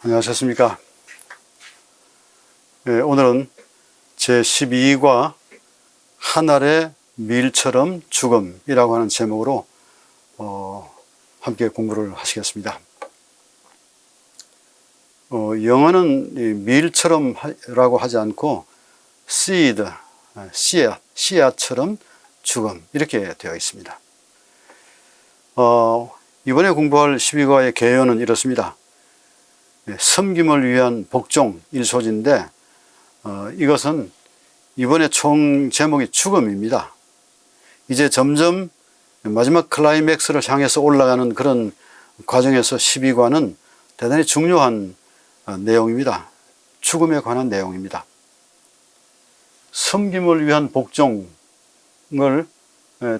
안녕하셨습니까? 오늘은 제12과 한 알의 밀처럼 죽음이라고 하는 제목으로 함께 공부를 하시겠습니다. 영어는 밀처럼 라고 하지 않고 seed, 씨앗처럼 죽음 이렇게 되어 있습니다. 이번에 공부할 12과의 개요는 이렇습니다. 섬김을 위한 복종 1소지인데 이것은 이번에 총 제목이 죽음입니다. 이제 점점 마지막 클라이맥스를 향해서 올라가는 그런 과정에서 12과는 대단히 중요한 내용입니다. 죽음에 관한 내용입니다. 섬김을 위한 복종을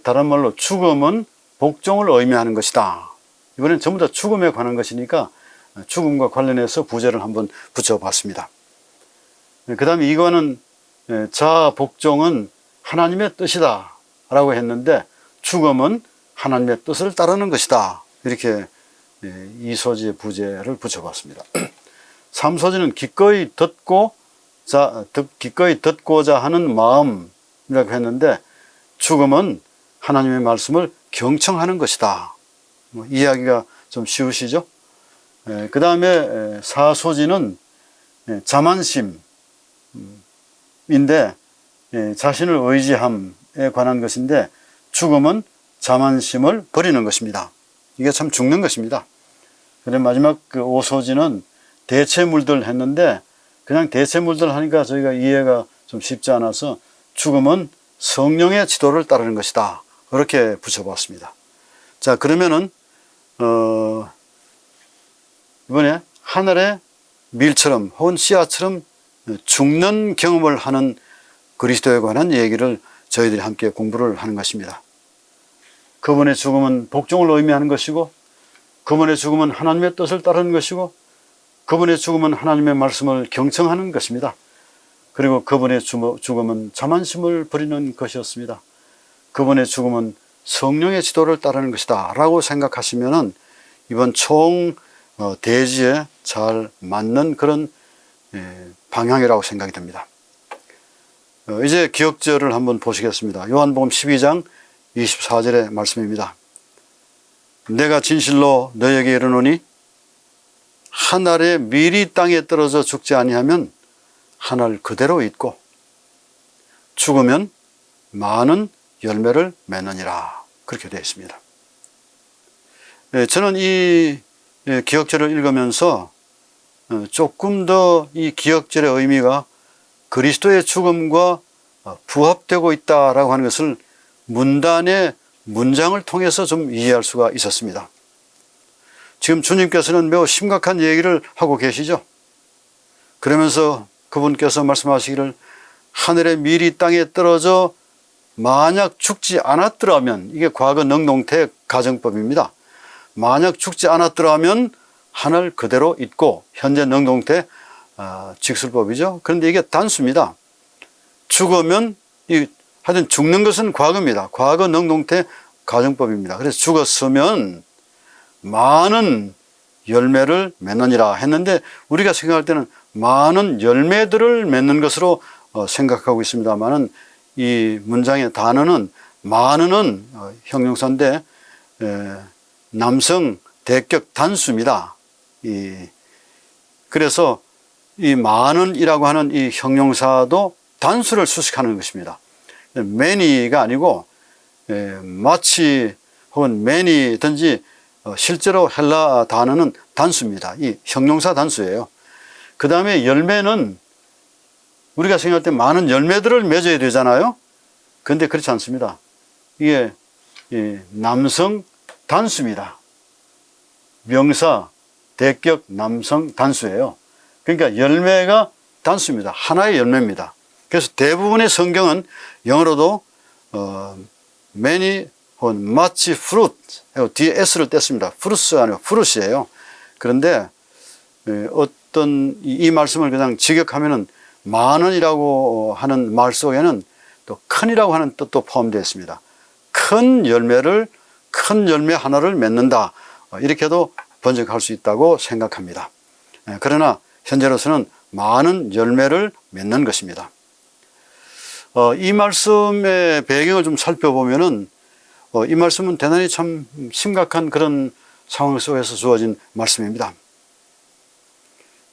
다른 말로 죽음은 복종을 의미하는 것이다. 이번엔 전부 다 죽음에 관한 것이니까 죽음과 관련해서 부제를 한번 붙여봤습니다. 그 다음에 이거는 자 복종은 하나님의 뜻이다 라고 했는데 죽음은 하나님의 뜻을 따르는 것이다. 이렇게 이 소지의 부제를 붙여봤습니다. 3소지는 기꺼이 듣고자 하는 마음이라고 했는데 죽음은 하나님의 말씀을 경청하는 것이다. 이해하기가 좀 쉬우시죠? 그 다음에 4소지는 자만심인데 자신을 의지함에 관한 것인데 죽음은 자만심을 버리는 것입니다. 이게 참 죽는 것입니다. 그리고 마지막 그 5소지는 대체물들 했는데 그냥 대체물들 하니까 저희가 이해가 좀 쉽지 않아서 죽음은 성령의 지도를 따르는 것이다. 그렇게 붙여봤습니다. 자, 그러면은 이번에 하늘의 밀처럼 혹은 씨앗처럼 죽는 경험을 하는 그리스도에 관한 얘기를 저희들이 함께 공부를 하는 것입니다. 그분의 죽음은 복종을 의미하는 것이고 그분의 죽음은 하나님의 뜻을 따르는 것이고 그분의 죽음은 하나님의 말씀을 경청하는 것입니다. 그리고 그분의 죽음은 자만심을 버리는 것이었습니다. 그분의 죽음은 성령의 지도를 따르는 것이다 라고 생각하시면은 이번 총 대지에 잘 맞는 그런 방향이라고 생각이 됩니다. 이제 기억절을 한번 보시겠습니다. 요한복음 12장 24절의 말씀입니다. 내가 진실로 너에게 이르노니 한 알의 밀이 땅에 떨어져 죽지 아니하면 한 알 그대로 있고 죽으면 많은 열매를 맺느니라. 그렇게 되어 있습니다. 저는 이 기억절을 읽으면서 조금 더 이 기억절의 의미가 그리스도의 죽음과 부합되고 있다라고 하는 것을 문단의 문장을 통해서 좀 이해할 수가 있었습니다. 지금 주님께서는 매우 심각한 얘기를 하고 계시죠. 그러면서 그분께서 말씀하시기를 하늘의 밀이 땅에 떨어져 만약 죽지 않았더라면, 이게 과거 능동태 가정법입니다. 만약 죽지 않았더라면 하늘 그대로 있고, 현재 능동태 직설법이죠. 그런데 이게 단수입니다. 죽으면 하여튼 죽는 것은 과거입니다. 과거 능동태 가정법입니다. 그래서 죽었으면 많은 열매를 맺느니라 했는데 우리가 생각할 때는 많은 열매들을 맺는 것으로 생각하고 있습니다만은 이 문장의 단어는 많은은 형용사인데 남성 대격 단수입니다. 그래서 이 많은이라고 하는 이 형용사도 단수를 수식하는 것입니다. many가 아니고 마치 혹은 many든지 실제로 헬라 단어는 단수입니다. 이 형용사 단수예요. 그 다음에 열매는 우리가 생각할 때 많은 열매들을 맺어야 되잖아요. 그런데 그렇지 않습니다. 이게 남성 단수입니다. 명사 대격 남성 단수예요. 그러니까 열매가 단수입니다. 하나의 열매입니다. 그래서 대부분의 성경은 영어로도 many 혹은 much fruit 뒤에 s를 뗐습니다. fruits가 아니고 fruit이에요. 그런데 어떤 이 말씀을 그냥 직역하면은 많은이라고 하는 말 속에는 또 큰이라고 하는 뜻도 포함되어 있습니다. 큰 열매 하나를 맺는다. 이렇게도 번역할 수 있다고 생각합니다. 그러나 현재로서는 많은 열매를 맺는 것입니다. 이 말씀의 배경을 좀 살펴보면은 이 말씀은 대단히 참 심각한 그런 상황 속에서 주어진 말씀입니다.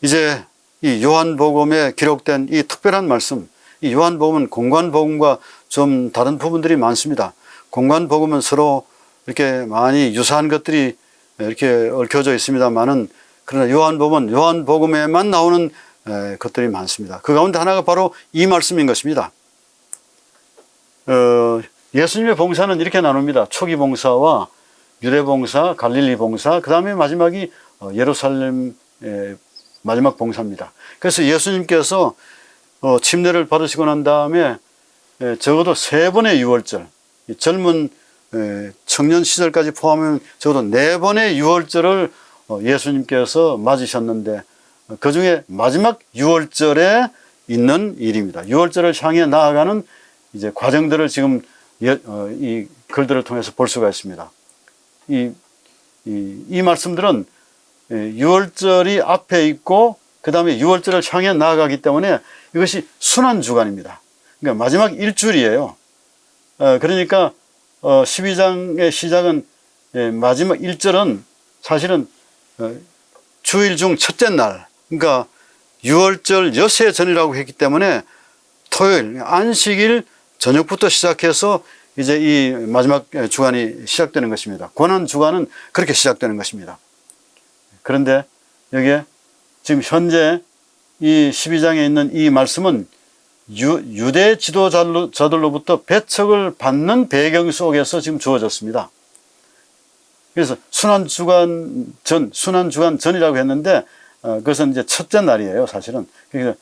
이제 이 요한복음에 기록된 이 특별한 말씀, 이 요한복음은 공관복음과 좀 다른 부분들이 많습니다. 공관복음은 서로 이렇게 많이 유사한 것들이 이렇게 얽혀져 있습니다만은, 그러나 요한복음은 요한복음에만 나오는 것들이 많습니다. 그 가운데 하나가 바로 이 말씀인 것입니다. 예수님의 봉사는 이렇게 나눕니다. 초기 봉사와 유대 봉사, 갈릴리 봉사, 그 다음에 마지막이 예루살렘 마지막 봉사입니다. 그래서 예수님께서 침례를 받으시고 난 다음에 적어도 3번의 유월절, 젊은 청년 시절까지 포함하면 적어도 4번의 유월절을 예수님께서 맞으셨는데, 그 중에 마지막 유월절에 있는 일입니다. 유월절을 향해 나아가는 이제 과정들을 지금 이 글들을 통해서 볼 수가 있습니다. 이 말씀들은 유월절이 앞에 있고 그 다음에 유월절을 향해 나아가기 때문에 이것이 순환주간입니다. 그러니까 마지막 일주일이에요. 그러니까 12장의 시작은 마지막 1절은 사실은 주일 중 첫째 날, 그러니까 유월절 엿새 전이라고 했기 때문에 토요일, 안식일 저녁부터 시작해서 이제 이 마지막 주간이 시작되는 것입니다. 고난 주간은 그렇게 시작되는 것입니다. 그런데 여기에 지금 현재 이 12장에 있는 이 말씀은 유대 지도자들로부터 배척을 받는 배경 속에서 지금 주어졌습니다. 그래서 순환주간 전이라고 했는데, 그것은 이제 첫째 날이에요, 사실은. 그래서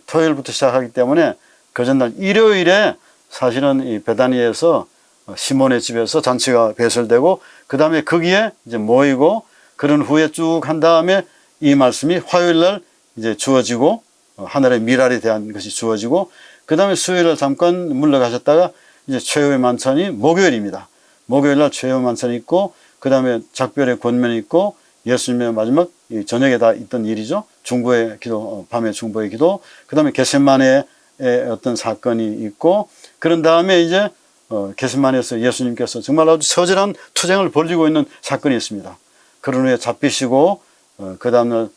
토요일부터 시작하기 때문에 그 전날 일요일에 사실은 이 베다니에서 시몬의 집에서 잔치가 배설되고, 그 다음에 거기에 이제 모이고, 그런 후에 쭉 한 다음에 이 말씀이 화요일 날 이제 주어지고, 하늘의 미랄에 대한 것이 주어지고, 그 다음에 수요일을 잠깐 물러가셨다가 이제 최후의 만찬이 목요일입니다. 목요일 날 최후의 만찬이 있고, 그 다음에 작별의 권면이 있고, 예수님의 마지막 저녁에 다 있던 일이죠. 중보의 기도, 밤의 중보의 기도, 그 다음에 겟세마네의 어떤 사건이 있고, 그런 다음에 이제 겟세마네에서 예수님께서 정말 아주 처절한 투쟁을 벌이고 있는 사건이 있습니다. 그런 후에 잡히시고, 그 다음날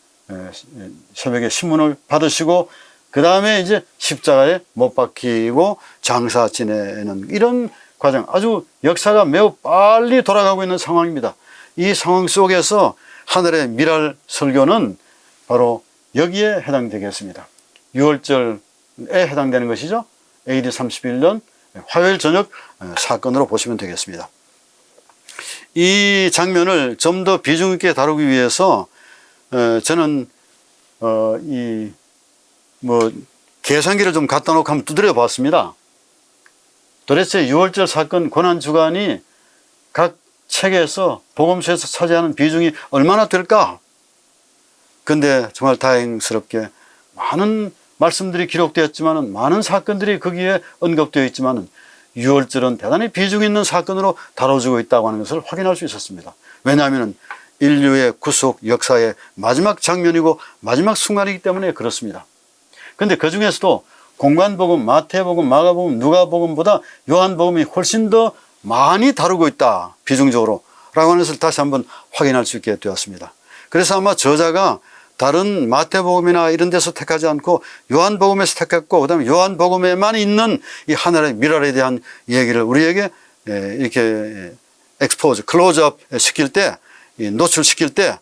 새벽에 신문을 받으시고, 그 다음에 이제 십자가에 못 박히고 장사 지내는 이런 과정, 아주 역사가 매우 빨리 돌아가고 있는 상황입니다. 이 상황 속에서 하늘의 미랄 설교는 바로 여기에 해당되겠습니다. 6월절에 해당되는 것이죠. AD 31년 화요일 저녁 사건으로 보시면 되겠습니다. 이 장면을 좀 더 비중 있게 다루기 위해서 저는 계산기를 좀 갖다 놓고 한번 두드려 봤습니다. 도대체 6월절 사건 고난주간이 각 책에서 복음서에서 차지하는 비중이 얼마나 될까? 근데 정말 다행스럽게 많은 말씀들이 기록되었지만은, 많은 사건들이 거기에 언급되어 있지만은 6월절은 대단히 비중 있는 사건으로 다뤄지고 있다고 하는 것을 확인할 수 있었습니다. 왜냐하면 인류의 구속 역사의 마지막 장면이고 마지막 순간이기 때문에 그렇습니다. 근데 그 중에서도 공관복음, 마태복음, 마가복음, 누가복음보다 요한복음이 훨씬 더 많이 다루고 있다, 비중적으로 라고 하는 것을 다시 한번 확인할 수 있게 되었습니다. 그래서 아마 저자가 다른 마태복음이나 이런 데서 택하지 않고 요한복음에서 택했고, 그 다음에 요한복음에만 있는 이 하늘의 미랄에 대한 얘기를 우리에게 이렇게 엑스포즈, 클로즈업 시킬 때, 노출시킬 때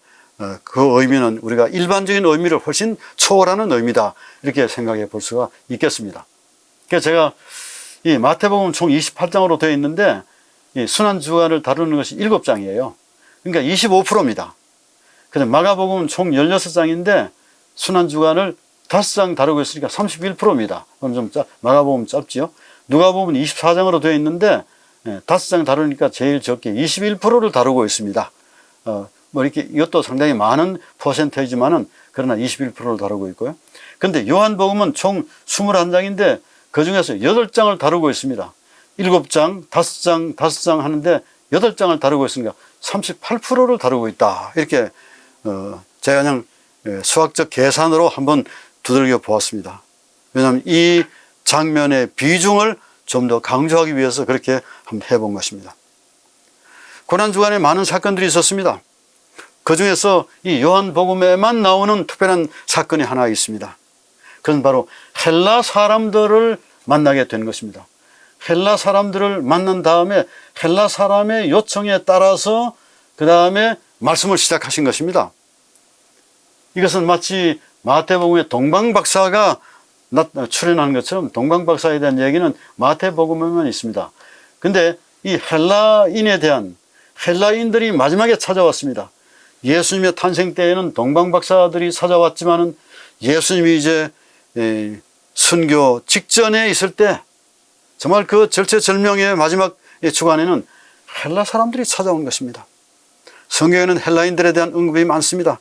그 의미는 우리가 일반적인 의미를 훨씬 초월하는 의미다, 이렇게 생각해 볼 수가 있겠습니다. 그래서 제가 이 마태복음 총 28장으로 되어 있는데, 이 순환주간을 다루는 것이 7장이에요. 그러니까 25%입니다. 근데 마가복음은 총 16장인데 순환주간을 5장 다루고 있으니까 31%입니다. 그럼 좀 마가복음 짧지요. 누가복음은 24장으로 되어 있는데 5장 다루니까 제일 적게 21%를 다루고 있습니다. 이렇게 이것도 상당히 많은 퍼센테이지만은 그러나 21%를 다루고 있고요. 근데 요한복음은 총 21장인데 그 중에서 8장을 다루고 있습니다. 7장, 5장, 5장 하는데 8장을 다루고 있으니까 38%를 다루고 있다. 이렇게 제가 그냥 수학적 계산으로 한번 두들겨 보았습니다. 왜냐하면 이 장면의 비중을 좀 더 강조하기 위해서 그렇게 한번 해본 것입니다. 고난주간에 많은 사건들이 있었습니다. 그 중에서 이 요한복음에만 나오는 특별한 사건이 하나 있습니다. 그건 바로 헬라 사람들을 만나게 된 것입니다. 헬라 사람들을 만난 다음에 헬라 사람의 요청에 따라서 그 다음에 말씀을 시작하신 것입니다. 이것은 마치 마태복음의 동방박사가 출연하는 것처럼 동방박사에 대한 얘기는 마태복음에만 있습니다. 근데 이 헬라인들이 마지막에 찾아왔습니다. 예수님의 탄생 때에는 동방박사들이 찾아왔지만은 예수님이 이제 순교 직전에 있을 때 정말 그 절체절명의 마지막 주간에는 헬라 사람들이 찾아온 것입니다. 성경에는 헬라인들에 대한 언급이 많습니다.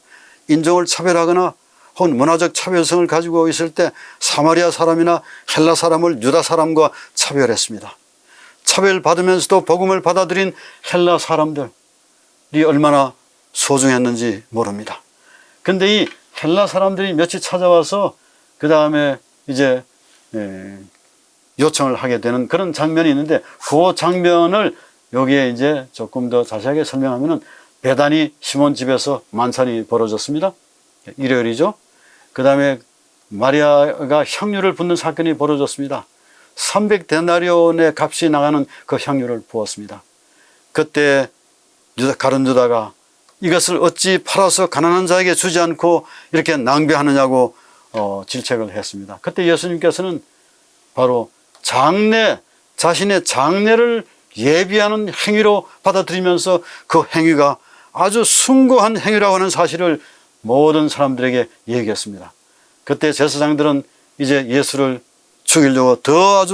인종을 차별하거나 혹은 문화적 차별성을 가지고 있을 때 사마리아 사람이나 헬라 사람을 유다 사람과 차별했습니다. 차별받으면서도 복음을 받아들인 헬라 사람들이 얼마나 소중했는지 모릅니다. 근데 이 헬라 사람들이 며칠 찾아와서 그 다음에 이제 요청을 하게 되는 그런 장면이 있는데 그 장면을 여기에 이제 조금 더 자세하게 설명하면은 베다니 시몬 집에서 만찬이 벌어졌습니다. 일요일이죠. 그 다음에 마리아가 향유를 붓는 사건이 벌어졌습니다. 300데나리온의 값이 나가는 그 향유를 부었습니다. 그때 가룟 유다가 이것을 어찌 팔아서 가난한 자에게 주지 않고 이렇게 낭비하느냐고 질책을 했습니다. 그때 예수님께서는 바로 자신의 장례를 예비하는 행위로 받아들이면서 그 행위가 아주 숭고한 행위라고 하는 사실을 모든 사람들에게 얘기했습니다. 그때 제사장들은 이제 예수를 죽이려고 더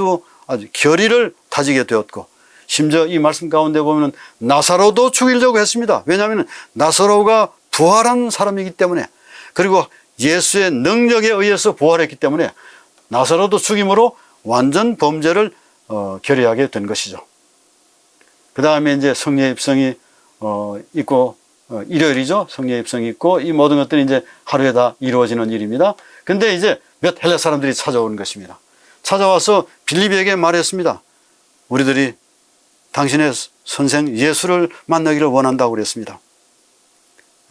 아주 결의를 다지게 되었고, 심지어 이 말씀 가운데 보면 나사로도 죽이려고 했습니다. 왜냐하면 나사로가 부활한 사람이기 때문에, 그리고 예수의 능력에 의해서 부활했기 때문에 나사로도 죽임으로 완전 범죄를 결의하게 된 것이죠. 그 다음에 이제 성례 입성이 있고, 일요일이죠. 성례 입성이 있고, 이 모든 것들이 이제 하루에 다 이루어지는 일입니다. 근데 이제 몇 헬라 사람들이 찾아오는 것입니다. 찾아와서 빌립에게 말했습니다. 우리들이 당신의 선생 예수를 만나기를 원한다고 그랬습니다.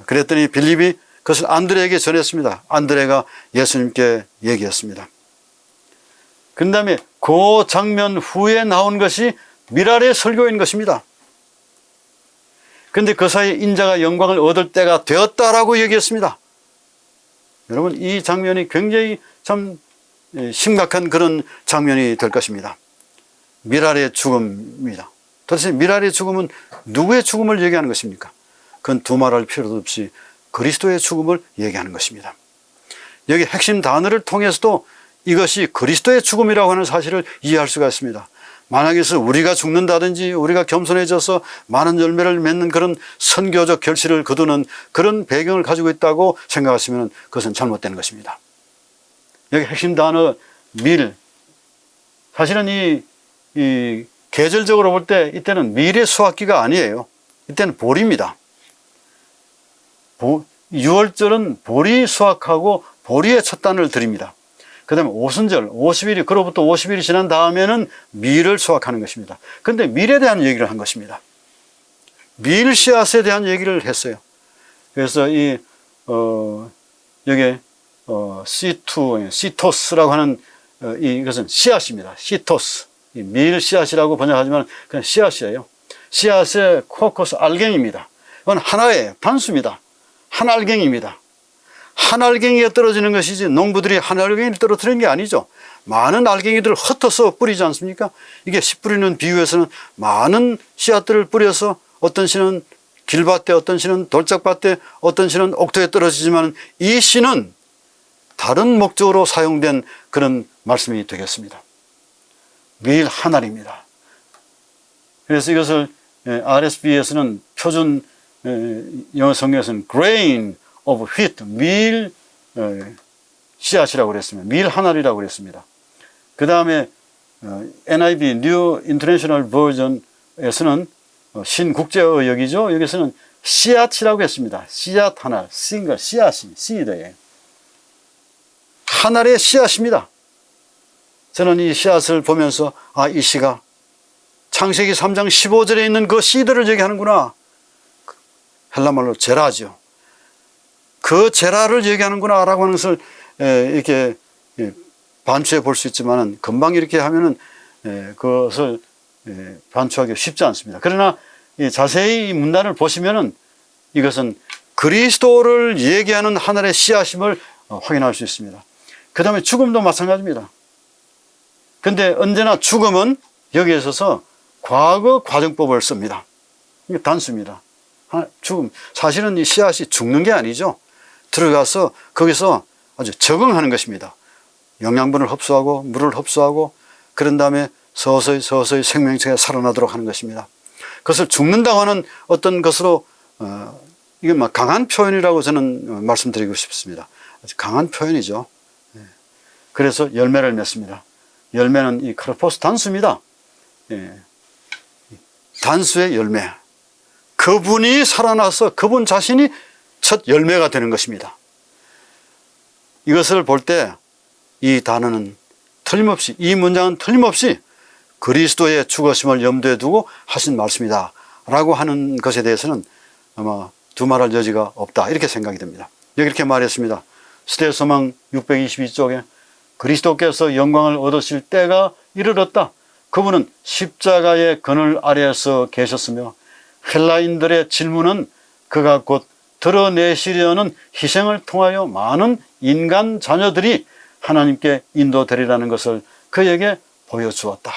그랬더니 빌립이 그것을 안드레에게 전했습니다. 안드레가 예수님께 얘기했습니다. 그 다음에 그 장면 후에 나온 것이 미랄의 설교인 것입니다. 그런데 그 사이에 인자가 영광을 얻을 때가 되었다라고 얘기했습니다. 여러분, 이 장면이 굉장히 참 심각한 그런 장면이 될 것입니다. 미랄의 죽음입니다. 도대체 미랄의 죽음은 누구의 죽음을 얘기하는 것입니까? 그건 두말할 필요도 없이 그리스도의 죽음을 얘기하는 것입니다. 여기 핵심 단어를 통해서도 이것이 그리스도의 죽음이라고 하는 사실을 이해할 수가 있습니다. 만약에서 우리가 죽는다든지 우리가 겸손해져서 많은 열매를 맺는 그런 선교적 결실을 거두는 그런 배경을 가지고 있다고 생각하시면 그것은 잘못된 것입니다. 여기 핵심 단어 밀, 사실은 이 계절적으로 볼 때 이때는 밀의 수확기가 아니에요. 이때는 보리입니다. 6월절은 보리 수확하고 보리의 첫 단을 드립니다. 그 다음에 오순절 50일이, 그로부터 50일이 지난 다음에는 밀을 수확하는 것입니다. 그런데 밀에 대한 얘기를 한 것입니다. 밀 씨앗에 대한 얘기를 했어요. 그래서 여기 시토스라고 하는 이것은 씨앗입니다. 시토스. 밀 씨앗이라고 번역하지만 그냥 씨앗이에요. 씨앗의 코코스 알갱입니다. 이건 하나의 단수입니다. 한 알갱입니다. 한 알갱이가 떨어지는 것이지 농부들이 한 알갱이를 떨어뜨리는 게 아니죠. 많은 알갱이들을 흩어서 뿌리지 않습니까? 이게 씨 뿌리는 비유에서는 많은 씨앗들을 뿌려서 어떤 씨는 길밭에, 어떤 씨는 돌짝밭에, 어떤 씨는 옥토에 떨어지지만 이 씨는 다른 목적으로 사용된 그런 말씀이 되겠습니다. 밀 한 알입니다. 그래서 이것을 RSV에서는 표준 영어 성경에서는 grain of wheat, 밀 씨앗이라고 그랬습니다. 밀 한 알이라고 그랬습니다. 그 다음에 NIV, New International Version에서는 신국제어역이죠. 여기서는 씨앗이라고 했습니다. 씨앗 하나, 싱글, 씨앗이, 씨드에. 한 알의 씨앗입니다. 저는 이 씨앗을 보면서 이 시가 창세기 3장 15절에 있는 그 씨드를 얘기하는구나. 헬라말로 제라죠. 그 제라를 얘기하는구나 라고 하는 것을 이렇게 반추해 볼 수 있지만은 금방 이렇게 하면은 그것을 반추하기 쉽지 않습니다. 그러나 자세히 이 문단을 보시면은 이것은 그리스도를 얘기하는 하늘의 씨앗임을 확인할 수 있습니다. 그 다음에 죽음도 마찬가지입니다. 근데 언제나 죽음은 여기에 있어서 과거 과정법을 씁니다. 이게 단수입니다. 죽음. 사실은 이 씨앗이 죽는 게 아니죠. 들어가서 거기서 아주 적응하는 것입니다. 영양분을 흡수하고 물을 흡수하고 그런 다음에 서서히 생명체가 살아나도록 하는 것입니다. 그것을 죽는다고 하는 어떤 것으로 이게 막 강한 표현이라고 저는 말씀드리고 싶습니다. 아주 강한 표현이죠. 그래서 열매를 맺습니다. 열매는 이 카르포스 단수입니다. 단수의 열매. 그분이 살아나서 그분 자신이 첫 열매가 되는 것입니다. 이것을 볼 때 이 단어는 틀림없이, 이 문장은 틀림없이 그리스도의 죽으심을 염두에 두고 하신 말씀이다 라고 하는 것에 대해서는 아마 두말할 여지가 없다 이렇게 생각이 됩니다. 여기 이렇게 말했습니다. 시대소망 622쪽에 그리스도께서 영광을 얻으실 때가 이르렀다. 그분은 십자가의 그늘 아래에서 계셨으며 헬라인들의 질문은 그가 곧 드러내시려는 희생을 통하여 많은 인간 자녀들이 하나님께 인도되리라는 것을 그에게 보여주었다.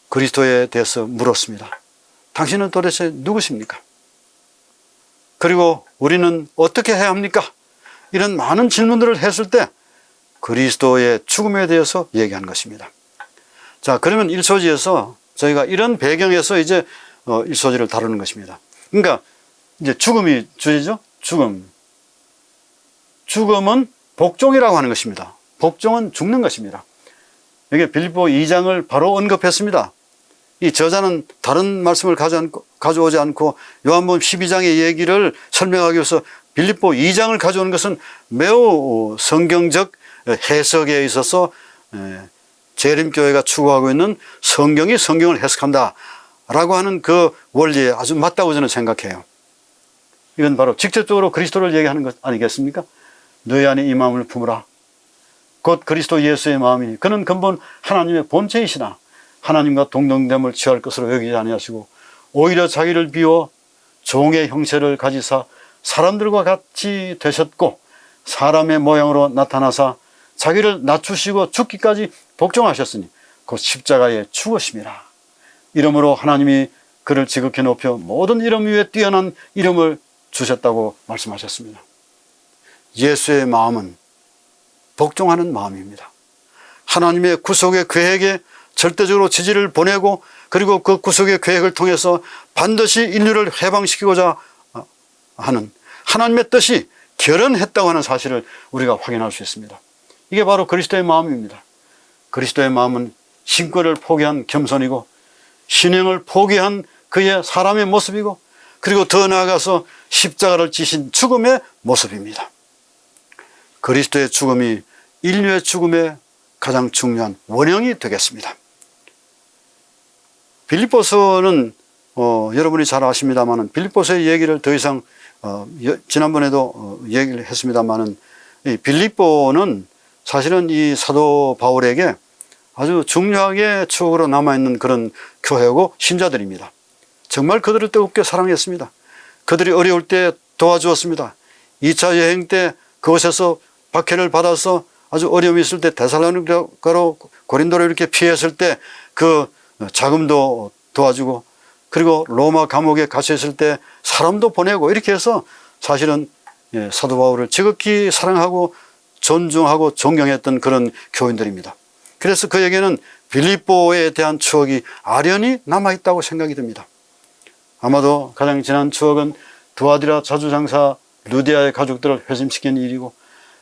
그리스도에 대해서 물었습니다. 당신은 도대체 누구십니까? 그리고 우리는 어떻게 해야 합니까? 이런 많은 질문들을 했을 때 그리스도의 죽음에 대해서 얘기한 것입니다. 자, 그러면 1소지에서 저희가 이런 배경에서 이제 1소지를 다루는 것입니다. 그러니까 이제 죽음이 주제죠. 죽음은 복종이라고 하는 것입니다. 복종은 죽는 것입니다. 여기 빌립보 2장을 바로 언급했습니다. 이 저자는 다른 말씀을 가져오지 않고 요한복음 12장의 얘기를 설명하기 위해서 빌립보 2장을 가져오는 것은 매우 성경적 해석에 있어서 재림교회가 추구하고 있는 성경이 성경을 해석한다 라고 하는 그 원리에 아주 맞다고 저는 생각해요. 이건 바로 직접적으로 그리스도를 얘기하는 것 아니겠습니까? 너희 안에 이 마음을 품으라. 곧 그리스도 예수의 마음이니 그는 근본 하나님의 본체이시나 하나님과 동등됨을 취할 것으로 여기지 아니하시고 오히려 자기를 비워 종의 형체를 가지사 사람들과 같이 되셨고 사람의 모양으로 나타나사 자기를 낮추시고 죽기까지 복종하셨으니 곧 십자가에 죽으심이라. 이러므로 하나님이 그를 지극히 높여 모든 이름 위에 뛰어난 이름을 주셨다고 말씀하셨습니다. 예수의 마음은 복종하는 마음입니다. 하나님의 구속의 계획에 절대적으로 지지를 보내고 그리고 그 구속의 계획을 통해서 반드시 인류를 해방시키고자 하는 하나님의 뜻이 결연했다고 하는 사실을 우리가 확인할 수 있습니다. 이게 바로 그리스도의 마음입니다. 그리스도의 마음은 신권을 포기한 겸손이고 신형을 포기한 그의 사람의 모습이고 그리고 더 나아가서 십자가를 지신 죽음의 모습입니다. 그리스도의 죽음이 인류의 죽음의 가장 중요한 원형이 되겠습니다. 빌립보서는 여러분이 잘 아십니다만은 빌립보서의 얘기를 더 이상 지난번에도 얘기를 했습니다만은 이 빌립보는 사실은 이 사도 바울에게 아주 중요하게 추억으로 남아있는 그런 교회고 신자들입니다. 정말 그들을 뜨겁게 사랑했습니다. 그들이 어려울 때 도와주었습니다. 2차 여행 때 그곳에서 박해를 받아서 아주 어려움이 있을 때 데살로니가로 고린도로 이렇게 피했을 때 그 자금도 도와주고 그리고 로마 감옥에 갇혀 있을 때 사람도 보내고 이렇게 해서 사실은 사도 바울을 지극히 사랑하고 존중하고 존경했던 그런 교인들입니다. 그래서 그에게는 빌립보에 대한 추억이 아련히 남아있다고 생각이 듭니다. 아마도 가장 진한 추억은 두아디라 자주장사 루디아의 가족들을 회심시킨 일이고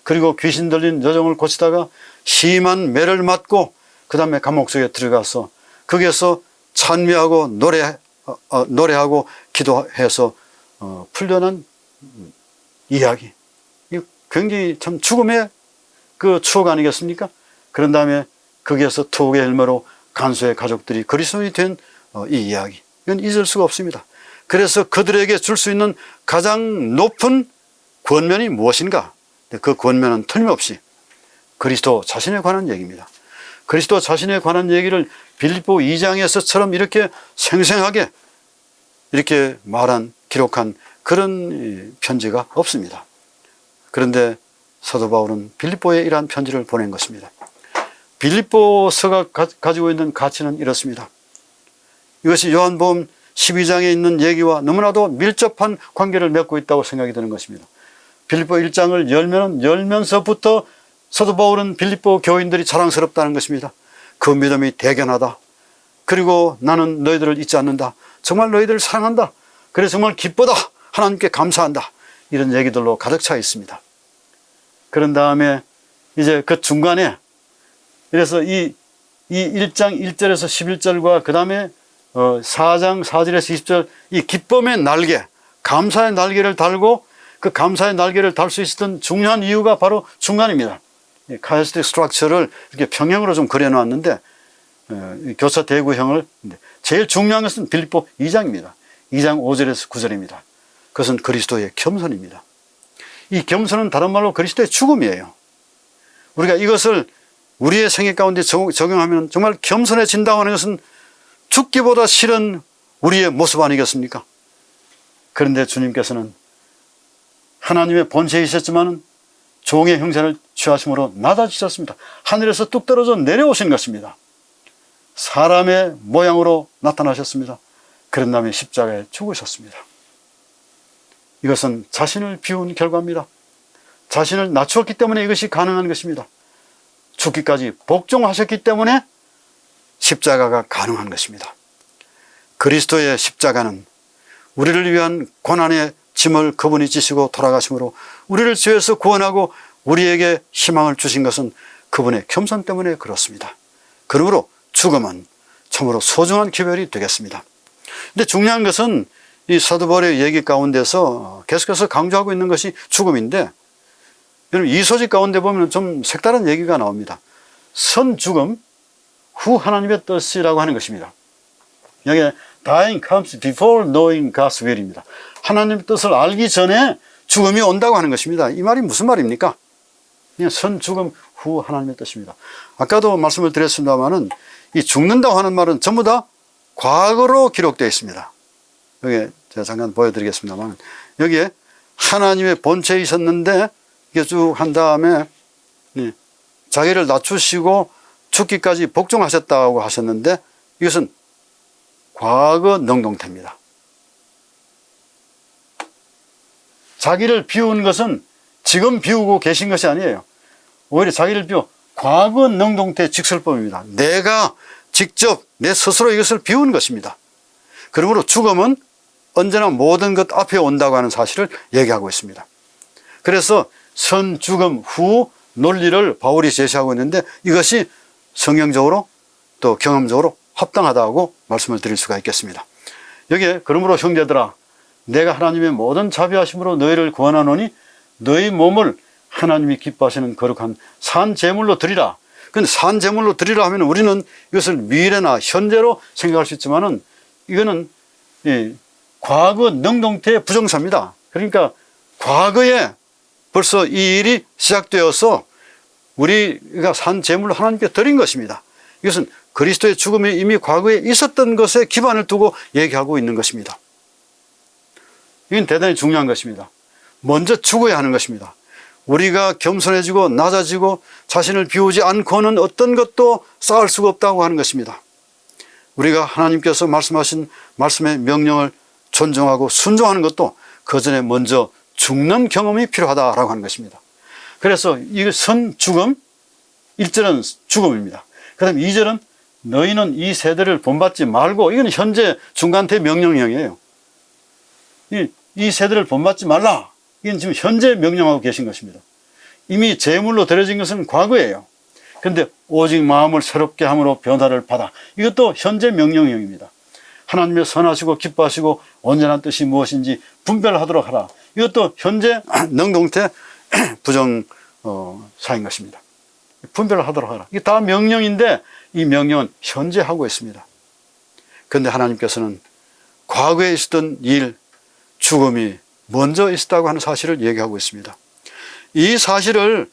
그리고 귀신 들린 여종을 고치다가 심한 매를 맞고 그 다음에 감옥 속에 들어가서 거기에서 찬미하고 노래하고 노래하고 기도해서 풀려난 이야기. 이 굉장히 참 죽음의 그 추억 아니겠습니까? 그런 다음에 거기에서 투옥의 열매로 간수의 가족들이 그리스도인이 된 이 이야기. 이건 잊을 수가 없습니다. 그래서 그들에게 줄 수 있는 가장 높은 권면이 무엇인가? 그 권면은 틀림없이 그리스도 자신에 관한 얘기입니다. 그리스도 자신에 관한 얘기를 빌립보 2장에서처럼 이렇게 생생하게 이렇게 기록한 그런 편지가 없습니다. 그런데 사도 바울은 빌립보에 이러한 편지를 보낸 것입니다. 빌립보서가 가지고 있는 가치는 이렇습니다. 이것이 요한복음 12장에 있는 얘기와 너무나도 밀접한 관계를 맺고 있다고 생각이 드는 것입니다. 빌립보 1장을 열면서부터 사도 바울은 빌립보 교인들이 자랑스럽다는 것입니다. 그 믿음이 대견하다. 그리고 나는 너희들을 잊지 않는다. 정말 너희들을 사랑한다. 그래서 정말 기쁘다. 하나님께 감사한다. 이런 얘기들로 가득 차 있습니다. 그런 다음에 이제 그 중간에 그래서 이 1장 1절에서 11절과 그 다음에 4장 4절에서 20절 이 기쁨의 날개, 감사의 날개를 달고 그 감사의 날개를 달 수 있었던 중요한 이유가 바로 중간입니다. 카이스틱 스트럭처를 이렇게 평형으로 좀 그려놨는데 교차 대구형을 제일 중요한 것은 빌립보 2장입니다. 2장 5절에서 9절입니다. 그것은 그리스도의 겸손입니다. 이 겸손은 다른 말로 그리스도의 죽음이에요. 우리가 이것을 우리의 생애 가운데 적용하면 정말 겸손해진다고 하는 것은 죽기보다 싫은 우리의 모습 아니겠습니까? 그런데 주님께서는 하나님의 본체이셨지만 종의 형체를 취하심으로 낮아지셨습니다. 하늘에서 뚝 떨어져 내려오신 것입니다. 사람의 모양으로 나타나셨습니다. 그런 다음에 십자가에 죽으셨습니다. 이것은 자신을 비운 결과입니다. 자신을 낮추었기 때문에 이것이 가능한 것입니다. 죽기까지 복종하셨기 때문에 십자가가 가능한 것입니다. 그리스도의 십자가는 우리를 위한 고난의 짐을 그분이 지시고 돌아가심으로 우리를 죄에서 구원하고 우리에게 희망을 주신 것은 그분의 겸손 때문에 그렇습니다. 그러므로 죽음은 참으로 소중한 기별이 되겠습니다. 근데 중요한 것은 이 사도 바울의 얘기 가운데서 계속해서 강조하고 있는 것이 죽음인데, 여러분 이 소식 가운데 보면 좀 색다른 얘기가 나옵니다. 선 죽음 후 하나님의 뜻이라고 하는 것입니다. 여기 dying comes before knowing God's will입니다. 하나님의 뜻을 알기 전에 죽음이 온다고 하는 것입니다. 이 말이 무슨 말입니까? 그냥 선 죽음 후 하나님의 뜻입니다. 아까도 말씀을 드렸습니다만은 이 죽는다고 하는 말은 전부 다 과거로 기록되어 있습니다. 여기 제가 잠깐 보여드리겠습니다만, 여기에 하나님의 본체에 있었는데 이게 쭉 한 다음에 자기를 낮추시고 죽기까지 복종하셨다고 하셨는데, 이것은 과거 능동태입니다. 자기를 비운 것은 지금 비우고 계신 것이 아니에요. 오히려 자기를 비워 과거 능동태 직설법입니다. 내가 직접 내 스스로 이것을 비운 것입니다. 그러므로 죽음은 언제나 모든 것 앞에 온다고 하는 사실을 얘기하고 있습니다. 그래서 선 죽음 후 논리를 바울이 제시하고 있는데, 이것이 성경적으로 또 경험적으로 합당하다고 말씀을 드릴 수가 있겠습니다. 여기에 그러므로 형제들아, 내가 하나님의 모든 자비하심으로 너희를 구원하노니 너희 몸을 하나님이 기뻐하시는 거룩한 산 제물로 드리라. 근데 산 제물로 드리라 하면 우리는 이것을 미래나 현재로 생각할 수 있지만은 이거는 과거 능동태의 부정사입니다. 그러니까 과거에 벌써 이 일이 시작되어서 우리가 산 제물로 하나님께 드린 것입니다. 이것은 그리스도의 죽음이 이미 과거에 있었던 것에 기반을 두고 얘기하고 있는 것입니다. 이건 대단히 중요한 것입니다. 먼저 죽어야 하는 것입니다. 우리가 겸손해지고 낮아지고 자신을 비우지 않고는 어떤 것도 쌓을 수가 없다고 하는 것입니다. 우리가 하나님께서 말씀하신 말씀의 명령을 존중하고 순종하는 것도 그 전에 먼저 죽는 경험이 필요하다라고 하는 것입니다. 그래서 이 선 죽음, 1절은 죽음입니다. 그 다음에 2절은 너희는 이 세대를 본받지 말고, 이건 현재 중간태 명령형이에요. 이 세대를 본받지 말라. 이건 지금 현재 명령하고 계신 것입니다. 이미 제물로 드려진 것은 과거예요. 그런데 오직 마음을 새롭게 함으로 변화를 받아. 이것도 현재 명령형입니다. 하나님의 선하시고 기뻐하시고 온전한 뜻이 무엇인지 분별하도록 하라. 이것도 현재 능동태 부정사인 것입니다. 분별하도록 하라. 이게 다 명령인데 이 명령은 현재 하고 있습니다. 그런데 하나님께서는 과거에 있었던 일, 죽음이 먼저 있었다고 하는 사실을 얘기하고 있습니다. 이 사실을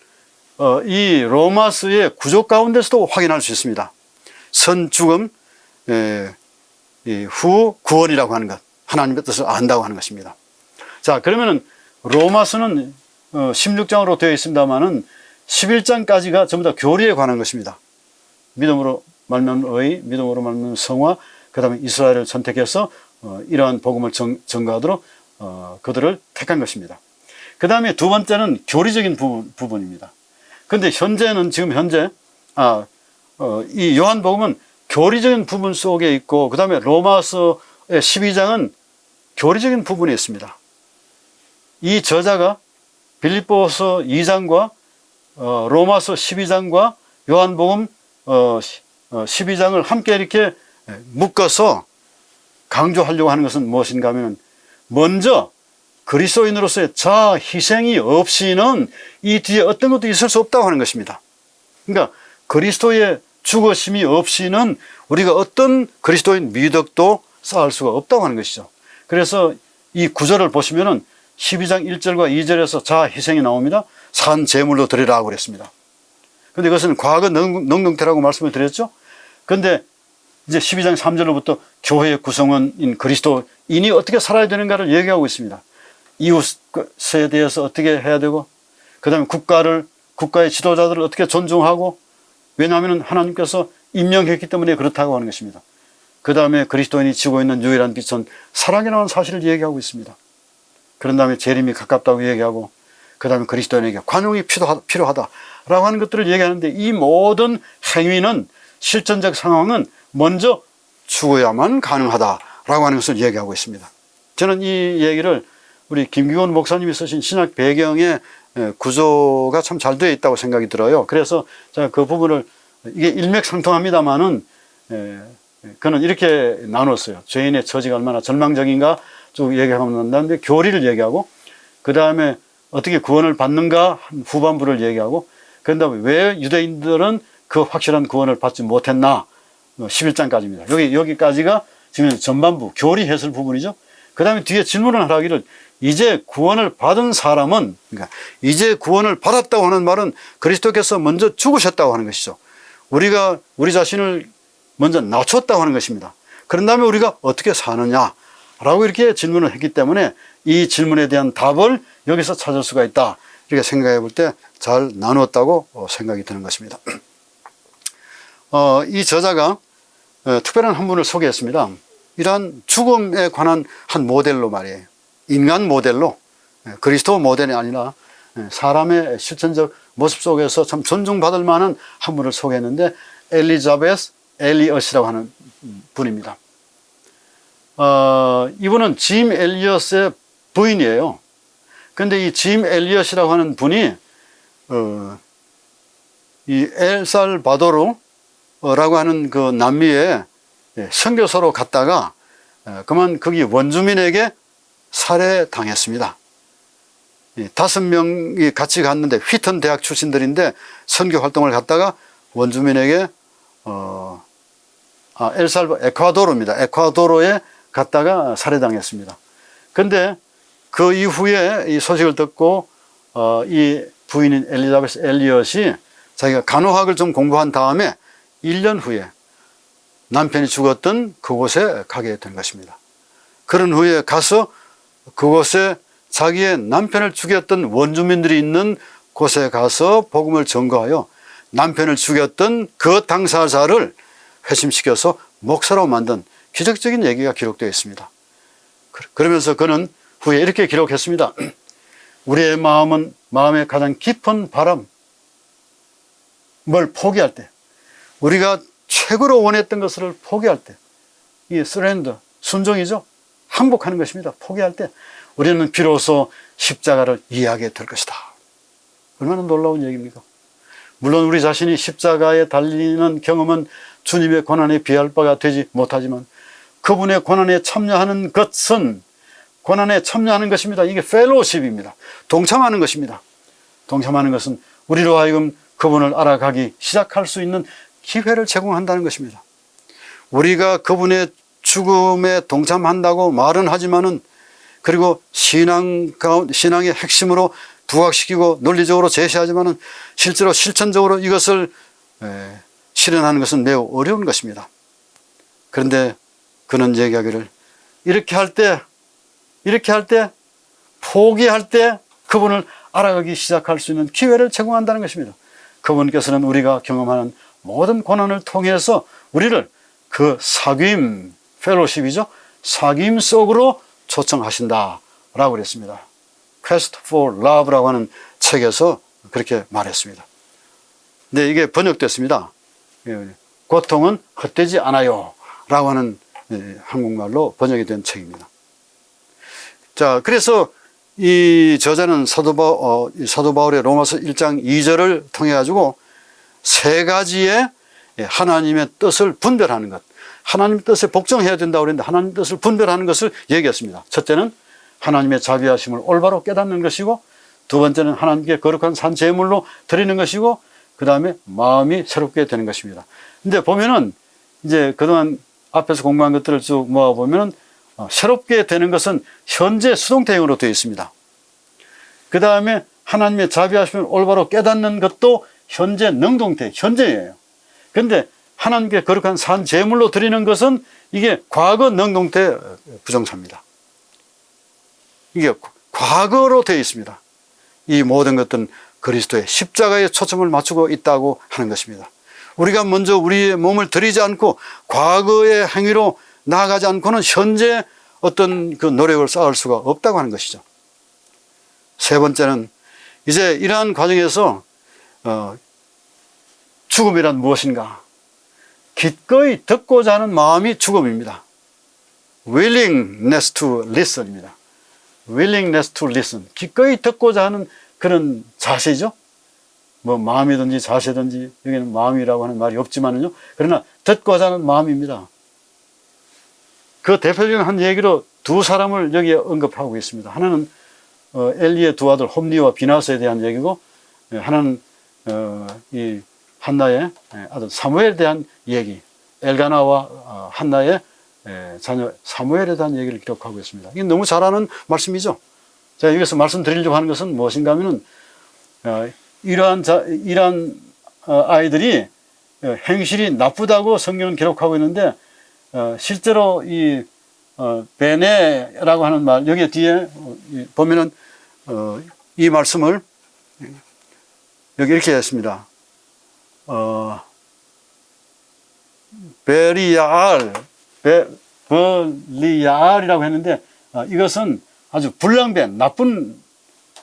이 로마서의 구조 가운데서도 확인할 수 있습니다. 선 죽음, 후 구원이라고 하는 것, 하나님의 뜻을 안다고 하는 것입니다. 자, 그러면은 로마서는 16장으로 되어 있습니다만은 11장까지가 전부 다 교리에 관한 것입니다. 믿음으로 말미암은 의, 믿음으로 말미암은 성화, 그 다음에 이스라엘을 선택해서 이러한 복음을 전가하도록 그들을 택한 것입니다. 그 다음에 두 번째는 교리적인 부분입니다. 그런데 현재는 지금 현재 이 요한복음은 교리적인 부분 속에 있고 그 다음에 로마서의 12장은 교리적인 부분이 있습니다. 이 저자가 빌립보서 2장과 로마서 12장과 요한복음 12장을 함께 이렇게 묶어서 강조하려고 하는 것은 무엇인가 하면 먼저 그리스도인으로서의 자아 희생이 없이는 이 뒤에 어떤 것도 있을 수 없다고 하는 것입니다. 그러니까 그리스도의 죽으심이 없이는 우리가 어떤 그리스도인 미덕도 쌓을 수가 없다고 하는 것이죠. 그래서 이 구절을 보시면은 12장 1절과 2절에서 자아 희생이 나옵니다. 산 제물로 드리라고 그랬습니다. 그런데 이것은 과거 능동태라고 말씀을 드렸죠. 그런데 이제 12장 3절로부터 교회의 구성원인 그리스도인이 어떻게 살아야 되는가를 얘기하고 있습니다. 이웃에 대해서 어떻게 해야 되고, 그 다음에 국가의 지도자들을 어떻게 존중하고, 왜냐하면 하나님께서 임명했기 때문에 그렇다고 하는 것입니다. 그 다음에 그리스도인이 지고 있는 유일한 빛은 사랑이라는 사실을 얘기하고 있습니다. 그런 다음에 재림이 가깝다고 얘기하고, 그 다음에 그리스도인에게 관용이 필요하다라고 하는 것들을 얘기하는데, 이 모든 행위는 실전적 상황은 먼저 죽어야만 가능하다라고 하는 것을 얘기하고 있습니다. 저는 이 얘기를 우리 김기곤 목사님이 쓰신 신약 배경의 구조가 참 잘 되어 있다고 생각이 들어요. 그래서 제가 그 부분을, 이게 일맥상통합니다만은 그는 이렇게 나눴어요. 죄인의 처지가 얼마나 절망적인가 쭉 얘기하면 난다는데, 교리를 얘기하고, 그 다음에 어떻게 구원을 받는가 후반부를 얘기하고, 그 다음에 왜 유대인들은 그 확실한 구원을 받지 못했나 11장까지입니다. 여기까지가 지금 전반부 교리 해설 부분이죠. 그 다음에 뒤에 질문을 하라기를, 이제 구원을 받은 사람은, 그러니까 이제 구원을 받았다고 하는 말은 그리스도께서 먼저 죽으셨다고 하는 것이죠. 우리가 우리 자신을 먼저 낮췄다고 하는 것입니다. 그런 다음에 우리가 어떻게 사느냐라고 이렇게 질문을 했기 때문에 이 질문에 대한 답을 여기서 찾을 수가 있다, 이렇게 생각해 볼 때 잘 나누었다고 생각이 드는 것입니다. 이 저자가 특별한 한 분을 소개했습니다. 이러한 죽음에 관한 한 모델로 말이에요. 인간 모델로, 그리스도 모델이 아니라 사람의 실천적 모습 속에서 참 존중받을 만한 한 분을 소개했는데, 엘리자베스 엘리엇이라고 하는 분입니다. 이분은 짐 엘리엇의 부인이에요. 그런데 이 짐 엘리엇이라고 하는 분이 이 엘살바도르라고 하는 그 남미에 선교사로 갔다가 그만 거기 원주민에게 살해당했습니다. 5명이 같이 갔는데 휘턴 대학 출신들인데 선교 활동을 갔다가 원주민에게 에콰도르입니다. 에콰도르에 갔다가 살해당했습니다. 그런데 그 이후에 이 소식을 듣고 이 부인인 엘리자베스 엘리엇이 자기가 간호학을 좀 공부한 다음에 1년 후에 남편이 죽었던 그곳에 가게 된 것입니다. 그런 후에 가서 그곳에 자기의 남편을 죽였던 원주민들이 있는 곳에 가서 복음을 전거하여 남편을 죽였던 그 당사자를 회심시켜서 목사로 만든 기적적인 얘기가 기록되어 있습니다. 그러면서 그는 후에 이렇게 기록했습니다. 우리의 마음의 가장 깊은 바람, 뭘 포기할 때, 우리가 최고로 원했던 것을 포기할 때, 이 서렌더, 순종이죠. 항복하는 것입니다. 포기할 때 우리는 비로소 십자가를 이해하게 될 것이다. 얼마나 놀라운 얘기입니까? 물론 우리 자신이 십자가에 달리는 경험은 주님의 고난에 비할 바가 되지 못하지만, 그분의 고난에 참여하는 것은 고난에 참여하는 것입니다. 이게 펠로십입니다. 동참하는 것입니다. 동참하는 것은 우리로 하여금 그분을 알아가기 시작할 수 있는 기회를 제공한다는 것입니다. 우리가 그분의 죽음에 동참한다고 말은 하지만은, 그리고 신앙의 핵심으로 부각시키고 논리적으로 제시하지만은 실제로 실천적으로 이것을 실현하는 것은 매우 어려운 것입니다. 그런데 그는 얘기하기를 이렇게 할 때, 포기할 때 그분을 알아가기 시작할 수 있는 기회를 제공한다는 것입니다. 그분께서는 우리가 경험하는 모든 고난을 통해서 우리를 그 사귐, 펠로십이죠. 사귐 속으로 초청하신다라고 그랬습니다. Quest for Love라고 하는 책에서 그렇게 말했습니다. 근데 이게 번역됐습니다. 고통은 헛되지 않아요 라고 하는 한국말로 번역이 된 책입니다. 자, 그래서 이 저자는 사도 바울의 로마서 1장 2절을 통해 가지고 세 가지의 하나님의 뜻을 분별하는 것, 하나님 뜻에 복종해야 된다고 그랬는데 하나님 뜻을 분별하는 것을 얘기했습니다. 첫째는 하나님의 자비하심을 올바로 깨닫는 것이고, 두 번째는 하나님께 거룩한 산 제물로 드리는 것이고, 그 다음에 마음이 새롭게 되는 것입니다. 근데 보면은 이제 그동안 앞에서 공부한 것들을 쭉 모아보면은 새롭게 되는 것은 현재 수동태형으로 되어 있습니다. 그 다음에 하나님의 자비하심을 올바로 깨닫는 것도 현재 능동태, 현재예요. 그런데 하나님께 거룩한 산 제물로 드리는 것은 이게 과거 능동태 부정사입니다. 이게 과거로 되어 있습니다. 이 모든 것들은 그리스도의 십자가에 초점을 맞추고 있다고 하는 것입니다. 우리가 먼저 우리의 몸을 드리지 않고 과거의 행위로 나아가지 않고는 현재 어떤 그 노력을 쌓을 수가 없다고 하는 것이죠. 세 번째는 이제 이러한 과정에서 죽음이란 무엇인가? 기꺼이 듣고자 하는 마음이 죽음입니다. willingness to listen입니다. willingness to listen. 기꺼이 듣고자 하는 그런 자세죠. 뭐 마음이든지 자세든지, 여기는 마음이라고 하는 말이 없지만요. 그러나 듣고자 하는 마음입니다. 그 대표적인 한 얘기로 두 사람을 여기에 언급하고 있습니다. 하나는 엘리의 두 아들 홈리와 비나스에 대한 얘기고, 하나는 이 한나의 아들 사무엘에 대한 얘기, 엘가나와 한나의 자녀 사무엘에 대한 얘기를 기록하고 있습니다. 이게 너무 잘 아는 말씀이죠. 제가 여기서 말씀드리려고 하는 것은 무엇인가 하면은 이러한 아이들이 행실이 나쁘다고 성경은 기록하고 있는데, 실제로 이 베네라고 하는 말, 여기 뒤에 보면은 이 말씀을 여기 이렇게 했습니다. 베리야알이라고 했는데, 이것은 아주 불량된 나쁜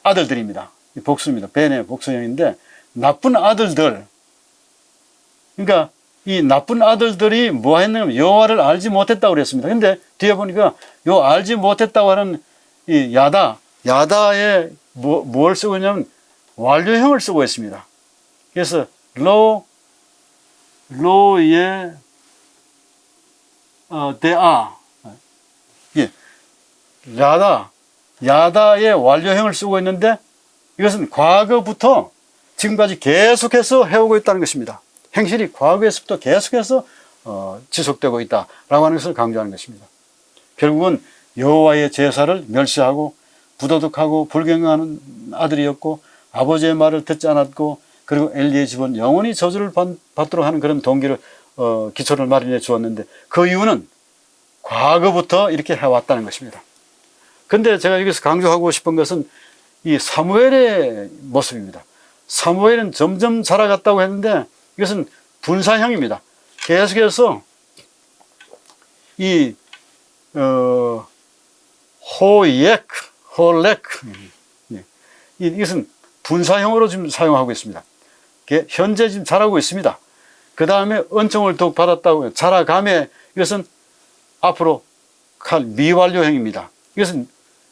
아들들입니다. 복수입니다. 베네 복수형인데, 나쁜 아들들. 그러니까 이 나쁜 아들들이 뭐 했냐면 여호와를 알지 못했다고 그랬습니다. 근데 뒤에 보니까 요 알지 못했다고 하는 이 야다에 뭘 쓰고 있냐면 완료형을 쓰고 있습니다. 그래서 로의 대아, 예, 야다의 완료형을 쓰고 있는데, 이것은 과거부터 지금까지 계속해서 해오고 있다는 것입니다. 행실이 과거에서부터 계속해서 지속되고 있다라고 하는 것을 강조하는 것입니다. 결국은 여호와의 제사를 멸시하고 부도덕하고 불경하는 아들이었고, 아버지의 말을 듣지 않았고, 그리고 엘리의 집은 영원히 저주를 받도록 하는 그런 동기를 기초를 마련해 주었는데, 그 이유는 과거부터 이렇게 해왔다는 것입니다. 근데 제가 여기서 강조하고 싶은 것은 이 사무엘의 모습입니다. 사무엘은 점점 자라갔다고 했는데, 이것은 분사형입니다. 계속해서 이 홀렉 이것은 분사형으로 지금 사용하고 있습니다. 현재 지금 자라고 있습니다. 그 다음에 은총을 더욱 받았다고 자라감에, 이것은 앞으로 갈 미완료형입니다. 이것은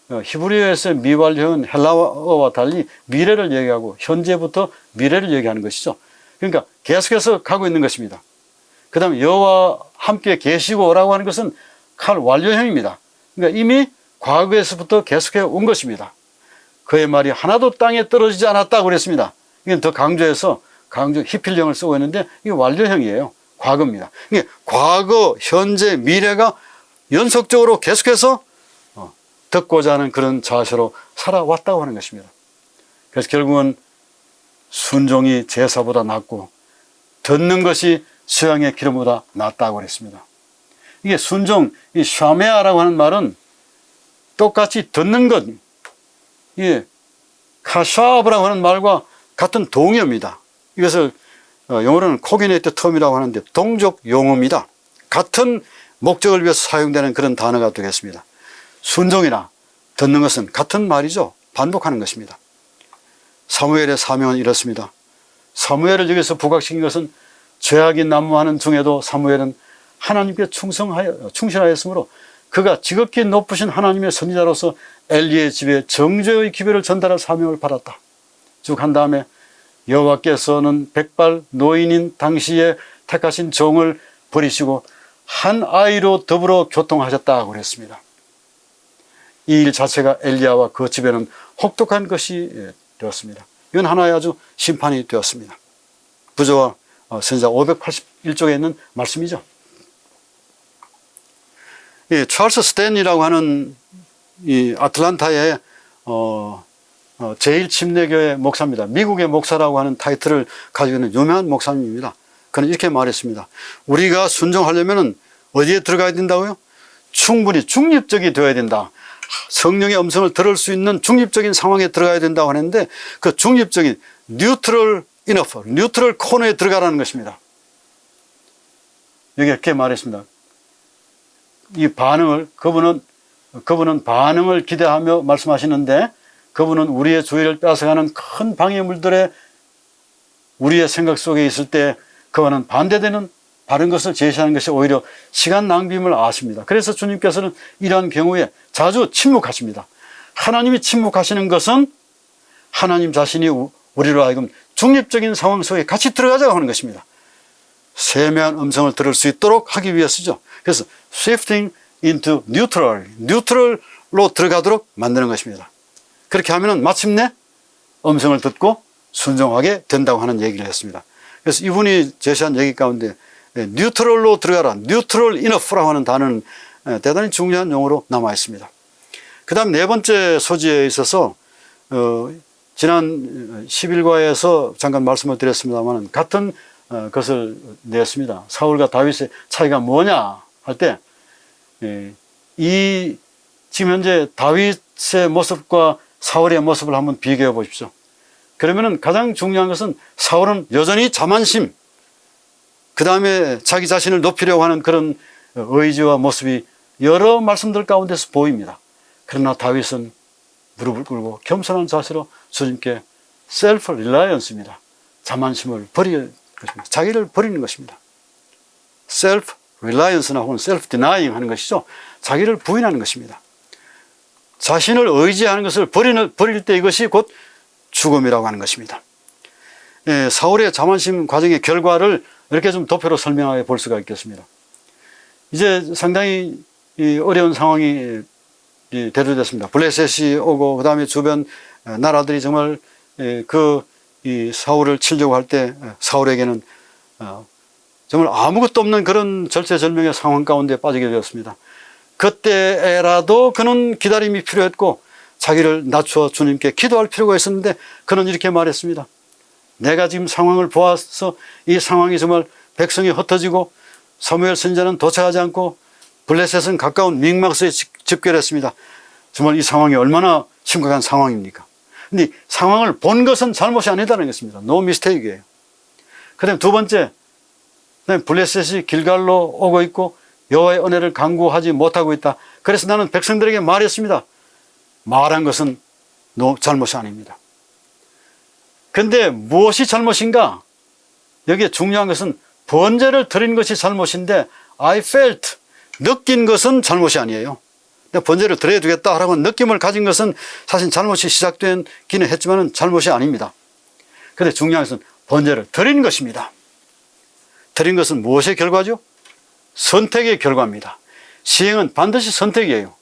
히브리어에서의 미완료형은 헬라어와 달리 미래를 얘기하고 현재부터 미래를 얘기하는 것이죠. 그러니까 계속해서 가고 있는 것입니다. 그 다음에 여호와 함께 계시고 라고 하는 것은 칼 완료형입니다. 그러니까 이미 과거에서부터 계속해 온 것입니다. 그의 말이 하나도 땅에 떨어지지 않았다고 그랬습니다. 이건 더 강조 히필형을 쓰고 있는데 이게 완료형이에요. 과거입니다. 그러니까 과거, 현재, 미래가 연속적으로 계속해서 듣고자 하는 그런 자세로 살아왔다고 하는 것입니다. 그래서 결국은 순종이 제사보다 낫고 듣는 것이 수양의 기름보다 낫다고 그랬습니다. 이게 순종, 이 샤메아라고 하는 말은 똑같이 듣는 것, 이게 카샤브라고 하는 말과 같은 동의어입니다. 이것을 영어로는 코기네이트 텀이라고 하는데 동적 용어입니다. 같은 목적을 위해서 사용되는 그런 단어가 되겠습니다. 순종이나 듣는 것은 같은 말이죠. 반복하는 것입니다. 사무엘의 사명은 이렇습니다. 사무엘을 여기서 부각시킨 것은 죄악이 난무하는 중에도 사무엘은 하나님께 충실하였으므로 그가 지극히 높으신 하나님의 선지자로서 엘리의 집에 정죄의 기별을 전달할 사명을 받았다. 쭉 한 다음에 여호와께서는 백발 노인인 당시에 택하신 종을 버리시고 한 아이로 더불어 교통하셨다고 그랬습니다. 이 일 자체가 엘리야와 그 집에는 혹독한 것이 되었습니다. 이건 하나의 아주 심판이 되었습니다. 부조와 선지자 581쪽에 있는 말씀이죠. 이 찰스 스탠이라고 하는 이 아틀란타의 제1침례교회 목사입니다. 미국의 목사라고 하는 타이틀을 가지고 있는 유명한 목사님입니다. 그는 이렇게 말했습니다. 우리가 순종하려면 어디에 들어가야 된다고요? 충분히 중립적이 되어야 된다. 성령의 음성을 들을 수 있는 중립적인 상황에 들어가야 된다고 하는데 그 중립적인 뉴트럴 이너프, 뉴트럴 코너에 들어가라는 것입니다. 여기 이렇게 말했습니다. 이 반응을 그분은 반응을 기대하며 말씀하시는데 그분은 우리의 주의를 뺏어가는 큰 방해물들에 우리의 생각 속에 있을 때 그와는 반대되는 바른 것을 제시하는 것이 오히려 시간 낭비임을 아십니다. 그래서 주님께서는 이러한 경우에 자주 침묵하십니다. 하나님이 침묵하시는 것은 하나님 자신이 우리로 하여금 중립적인 상황 속에 같이 들어가자고 하는 것입니다. 세미한 음성을 들을 수 있도록 하기 위해서죠. 그래서 shifting into 뉴트럴로 들어가도록 만드는 것입니다. 그렇게 하면은 마침내 음성을 듣고 순종하게 된다고 하는 얘기를 했습니다. 그래서 이분이 제시한 얘기 가운데 뉴트럴로 들어가라, 뉴트럴 이너프라고 하는 단어는 대단히 중요한 용어로 남아 있습니다. 그 다음 네 번째 소지에 있어서 지난 11과에서 잠깐 말씀을 드렸습니다만 같은 것을 냈습니다. 사울과 다윗의 차이가 뭐냐 할 때 지금 현재 다윗의 모습과 사울의 모습을 한번 비교해 보십시오. 그러면은 가장 중요한 것은 사울은 여전히 자만심, 그 다음에 자기 자신을 높이려고 하는 그런 의지와 모습이 여러 말씀들 가운데서 보입니다. 그러나 다윗은 무릎을 꿇고 겸손한 자세로 주님께 셀프 릴라이언스입니다. 자만심을 버릴 것입니다. 자기를 버리는 것입니다. 셀프 릴라이언스나 혹은 셀프 디나잉 하는 것이죠. 자기를 부인하는 것입니다. 자신을 의지하는 것을 버릴 때 이것이 곧 죽음이라고 하는 것입니다. 사울의 자만심 과정의 결과를 이렇게 좀 도표로 설명해 볼 수가 있겠습니다. 이제 상당히 어려운 상황이 대두됐습니다. 블레셋이 오고 그 다음에 주변 나라들이 정말 이 사울을 치려고 할 때 사울에게는 정말 아무것도 없는 그런 절체절명의 상황 가운데 빠지게 되었습니다. 그때라도 그는 기다림이 필요했고 자기를 낮추어 주님께 기도할 필요가 있었는데 그는 이렇게 말했습니다. 내가 지금 상황을 보아서 이 상황이 정말 백성이 흩어지고 사무엘 선지자는 도착하지 않고 블레셋은 가까운 믹마스에 집결했습니다. 정말 이 상황이 얼마나 심각한 상황입니까? 근데 상황을 본 것은 잘못이 아니다는 것입니다. 노 미스테이크예요. 그 다음에 두 번째, 블레셋이 길갈로 오고 있고 여호와의 은혜를 간구하지 못하고 있다. 그래서 나는 백성들에게 말했습니다. 말한 것은 잘못이 아닙니다. 그런데 무엇이 잘못인가? 여기에 중요한 것은 번제를 드린 것이 잘못인데 I felt, 느낀 것은 잘못이 아니에요. 번제를 드려야 되겠다라고 느낌을 가진 것은 사실 잘못이 시작되기는 했지만 잘못이 아닙니다. 그런데 중요한 것은 번제를 드린 것입니다. 드린 것은 무엇의 결과죠? 선택의 결과입니다. 시행은 반드시 선택이에요.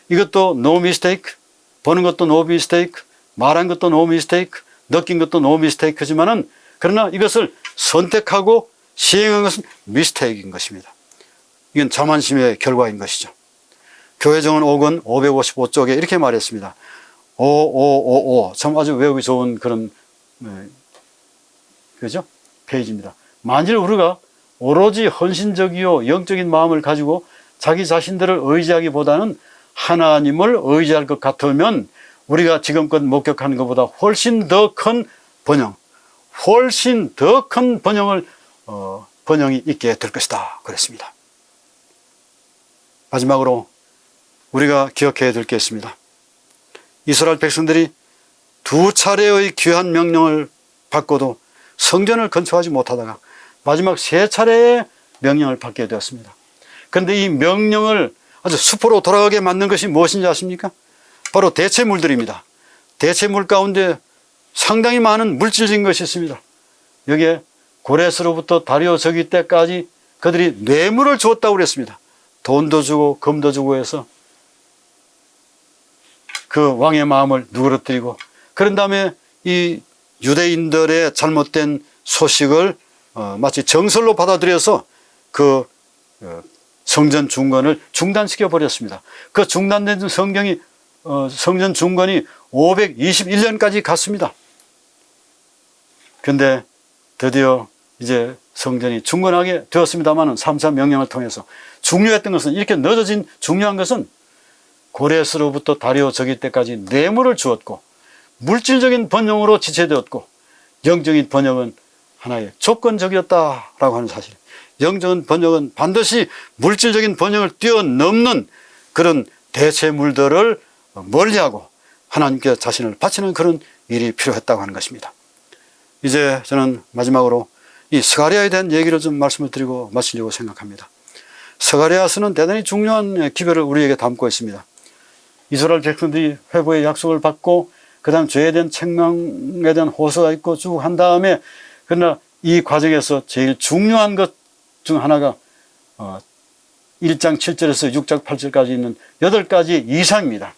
이것도 no mistake, 보는 것도 no mistake, 말한 것도 no mistake, 느낀 것도 no mistake지만은 그러나 이것을 선택하고 시행한 것은 mistake인 것입니다. 이건 자만심의 결과인 것이죠. 교회정원 5권 555쪽에 이렇게 말했습니다. 5555 참 아주 외우기 좋은 그런 그죠? 페이지입니다. 만일 우리가 오로지 헌신적이요 영적인 마음을 가지고 자기 자신들을 의지하기보다는 하나님을 의지할 것 같으면 우리가 지금껏 목격하는 것보다 훨씬 더 큰 번영, 훨씬 더 큰 번영이 있게 될 것이다 그랬습니다. 마지막으로 우리가 기억해야 될 게 있습니다. 이스라엘 백성들이 두 차례의 귀한 명령을 받고도 성전을 건축하지 못하다가 마지막 세 차례의 명령을 받게 되었습니다. 그런데 이 명령을 아주 숲으로 돌아가게 만든 것이 무엇인지 아십니까? 바로 대체물들입니다. 대체물 가운데 상당히 많은 물질적인 것이 있습니다. 여기에 고레스로부터 다리오 저기 때까지 그들이 뇌물을 주었다고 그랬습니다. 돈도 주고 금도 주고 해서 그 왕의 마음을 누그러뜨리고 그런 다음에 이 유대인들의 잘못된 소식을 마치 정설로 받아들여서 그 성전 중건을 중단시켜 버렸습니다. 그 중단된 성전 중건이 521년까지 갔습니다. 그런데 드디어 이제 성전이 중건하게 되었습니다만 3차 명령을 통해서 중요했던 것은 이렇게 늦어진 중요한 것은 고레스로부터 다리오 저기 때까지 뇌물을 주었고 물질적인 번영으로 지체되었고 영적인 번영은 하나의 조건적이었다라고 하는 사실. 영적인 번영은 반드시 물질적인 번영을 뛰어넘는 그런 대체물들을 멀리하고 하나님께 자신을 바치는 그런 일이 필요했다고 하는 것입니다. 이제 저는 마지막으로 이 스가랴에 대한 얘기를 좀 말씀을 드리고 마치려고 생각합니다. 스가랴서는 대단히 중요한 기별을 우리에게 담고 있습니다. 이스라엘 백성들이 회복의 약속을 받고 그 다음 죄에 대한 책망에 대한 호소가 있고 쭉 한 다음에 그러나 이 과정에서 제일 중요한 것 중 하나가 1장 7절에서 6장 8절까지 있는 8가지 이상입니다.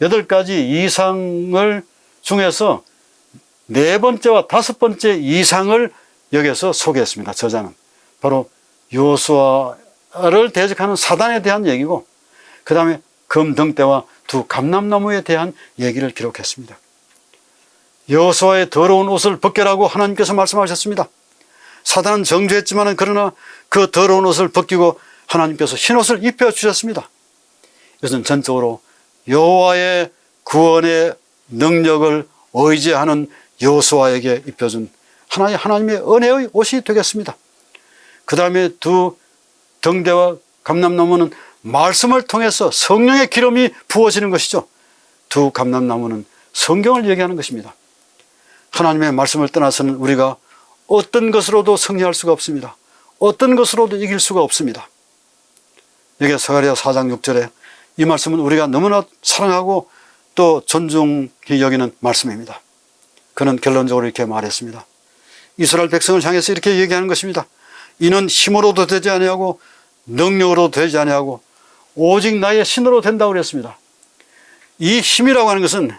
8가지 이상을 중에서 4번째와 5번째 이상을 여기서 소개했습니다. 저자는 바로 여호수아를 대적하는 사단에 대한 얘기고 그 다음에 금등대와 두 감람나무에 대한 얘기를 기록했습니다. 여호수아의 더러운 옷을 벗겨라고 하나님께서 말씀하셨습니다. 사단은 정죄했지만 그러나 그 더러운 옷을 벗기고 하나님께서 흰옷을 입혀주셨습니다. 이것은 전적으로 여호와의 구원의 능력을 의지하는 여호수아에게 입혀준 하나님의 은혜의 옷이 되겠습니다. 그 다음에 두 등대와 감람나무는 말씀을 통해서 성령의 기름이 부어지는 것이죠. 두 감람나무는 성경을 얘기하는 것입니다. 하나님의 말씀을 떠나서는 우리가 어떤 것으로도 승리할 수가 없습니다. 어떤 것으로도 이길 수가 없습니다. 여기 스가랴 4장 6절에 이 말씀은 우리가 너무나 사랑하고 또 존중히 여기는 말씀입니다. 그는 결론적으로 이렇게 말했습니다. 이스라엘 백성을 향해서 이렇게 얘기하는 것입니다. 이는 힘으로도 되지 아니하고 능력으로도 되지 아니하고 오직 나의 신으로 된다고 그랬습니다. 이 힘이라고 하는 것은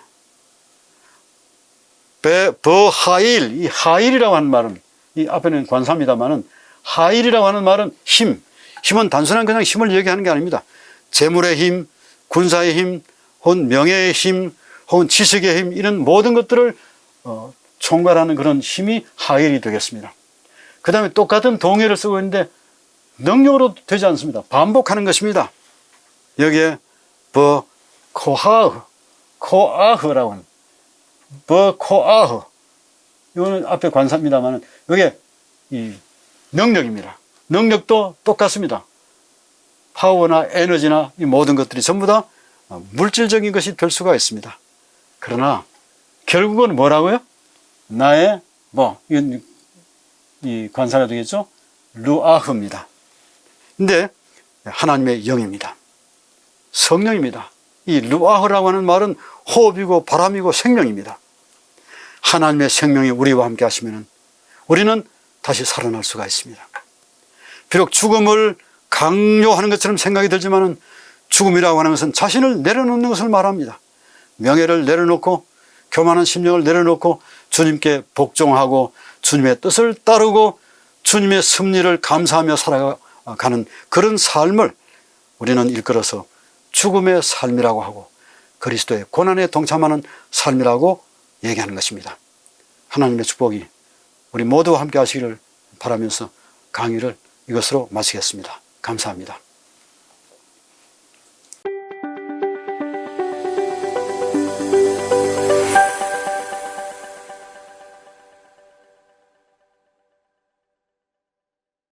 버하일, 이 하일이라고 하는 말은 이 앞에는 관사입니다만은 하일이라고 하는 말은 힘. 힘은 단순한 그냥 힘을 얘기하는 게 아닙니다. 재물의 힘, 군사의 힘, 혹은 명예의 힘, 혹은 지식의 힘 이런 모든 것들을 총괄하는 그런 힘이 하일이 되겠습니다. 그 다음에 똑같은 동의를 쓰고 있는데 능력으로 되지 않습니다. 반복하는 것입니다. 여기에 코아흐라고 하는 코아흐 이거는 앞에 관사입니다만 이게 이 능력입니다. 능력도 똑같습니다. 파워나 에너지나 이 모든 것들이 전부 다 물질적인 것이 될 수가 있습니다. 그러나 결국은 뭐라고요? 나의 이 관사가 되겠죠? 루아흐입니다. 근데 하나님의 영입니다. 성령입니다. 이 루아흐라고 하는 말은 호흡이고 바람이고 생명입니다. 하나님의 생명이 우리와 함께 하시면 우리는 다시 살아날 수가 있습니다. 비록 죽음을 강요하는 것처럼 생각이 들지만은 죽음이라고 하는 것은 자신을 내려놓는 것을 말합니다. 명예를 내려놓고 교만한 심령을 내려놓고 주님께 복종하고 주님의 뜻을 따르고 주님의 섭리를 감사하며 살아가는 그런 삶을 우리는 일컬어서 죽음의 삶이라고 하고 그리스도의 고난에 동참하는 삶이라고 얘기하는 것입니다. 하나님의 축복이 우리 모두와 함께 하시기를 바라면서 강의를 이것으로 마치겠습니다. 감사합니다.